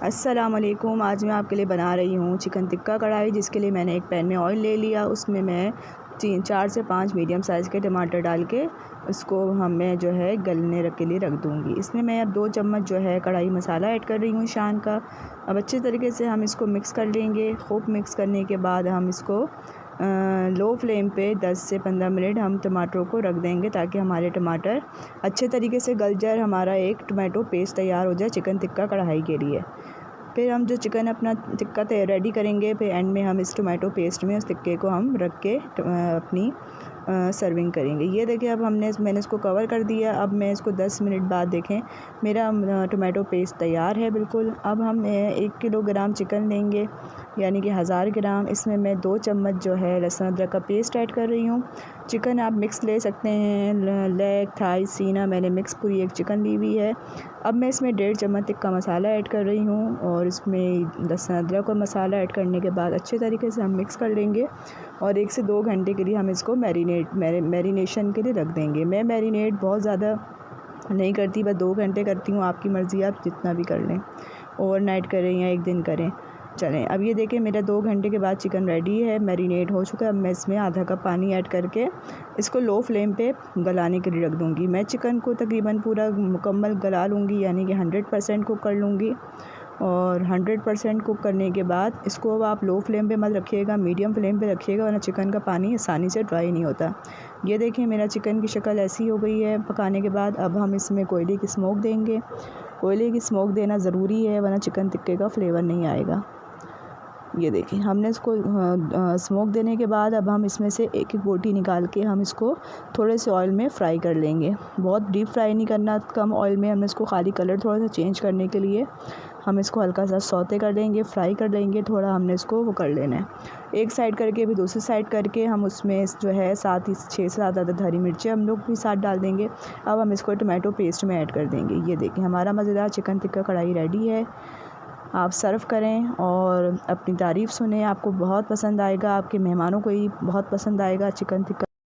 अस्सलाम वालेकुम। आज मैं आपके लिए बना रही हूँ चिकन टिक्का कढ़ाई, जिसके लिए मैंने एक पैन में ऑयल ले लिया। उसमें मैं 4 से 5 मीडियम साइज़ के टमाटर डाल के उसको मैं जो है गलने के लिए रख दूँगी। इसमें मैं अब 2 चम्मच जो है कढ़ाई मसाला ऐड कर रही हूँ शान का। अब अच्छे तरीके से हम इसको मिक्स कर लेंगे। खूब मिक्स करने के बाद हम इसको लो फ्लेम पे 10 से 15 मिनट हम टमाटरों को रख देंगे, ताकि हमारे टमाटर अच्छे तरीके से गल जाए, हमारा एक टमाटो पेस्ट तैयार हो जाए चिकन टिक्का कढ़ाई के लिए। फिर हम जो चिकन अपना टिक्का रेडी करेंगे, फिर एंड में हम इस टमाटो पेस्ट में उस टिक्के को हम रख के अपनी सर्विंग करेंगे। ये देखिए, अब मैंने इसको कवर कर दिया। अब मैं इसको 10 मिनट बाद देखें मेरा टमाटो पेस्ट तैयार है बिल्कुल। अब हम 1 किलोग्राम चिकन लेंगे, यानी कि 1000 ग्राम। इसमें मैं 2 चम्मच जो है लहसुन अदरक का पेस्ट ऐड कर रही हूँ। चिकन आप मिक्स ले सकते हैं, लेग, थाई, सीना, मैंने मिक्स पूरी एक चिकन ली हुई है। अब मैं इसमें 1.5 चम्मच टिक्का मसाला ऐड कर रही हूँ, और इसमें लहसुन अदरक का मसाला ऐड करने के बाद अच्छे तरीके से हम मिक्स कर लेंगे, और 1 से 2 घंटे के लिए हम इसको मैरिनेशन के लिए रख देंगे। मैं मैरिनेट बहुत ज़्यादा नहीं करती, बस 2 घंटे करती हूँ। आपकी मर्ज़ी, आप जितना भी कर लें, ओवरनाइट करें या एक दिन करें। चलें, अब ये देखें मेरा 2 घंटे के बाद चिकन रेडी है, मैरिनेट हो चुका है। अब मैं इसमें आधा कप पानी ऐड करके इसको लो फ्लेम पे गलाने के लिए रख दूँगी। मैं चिकन को तकरीबन पूरा मुकम्मल गला लूँगी, यानी कि 100% कुक कर लूँगी। और 100% कुक करने के बाद इसको अब आप लो फ्लेम पे मत रखिएगा, मीडियम फ्लेम पे रखिएगा, वरना चिकन का पानी आसानी से ड्राई नहीं होता। ये देखिए, मेरा चिकन की शक्ल ऐसी हो गई है पकाने के बाद। अब हम इसमें कोयले की स्मोक देंगे। कोयले की स्मोक देना ज़रूरी है, वरना चिकन टिक्के का फ्लेवर नहीं आएगा। ये देखिए, हमने इसको स्मोक देने के बाद अब हम इसमें से एक एक बोटी निकाल के हम इसको थोड़े से ऑयल में फ्राई कर लेंगे। बहुत डीप फ्राई नहीं करना, कम ऑयल में हमने इसको खाली कलर थोड़ा सा चेंज करने के लिए हम इसको हल्का सा सौते कर लेंगे, फ्राई कर लेंगे। थोड़ा हमने इसको वो कर लेना है, एक साइड करके भी दूसरी साइड करके हम उसमें जो है 6 से 7 आदद हरी मिर्चें हम लोग भी साथ डाल देंगे। अब हम इसको टमाटो पेस्ट में ऐड कर देंगे। ये देखिए, हमारा मज़ेदार चिकन टिक्का कढ़ाई रेडी है। आप सर्व करें और अपनी तारीफ़ सुनें, आपको बहुत पसंद आएगा, आपके मेहमानों को ही बहुत पसंद आएगा चिकन टिक्का।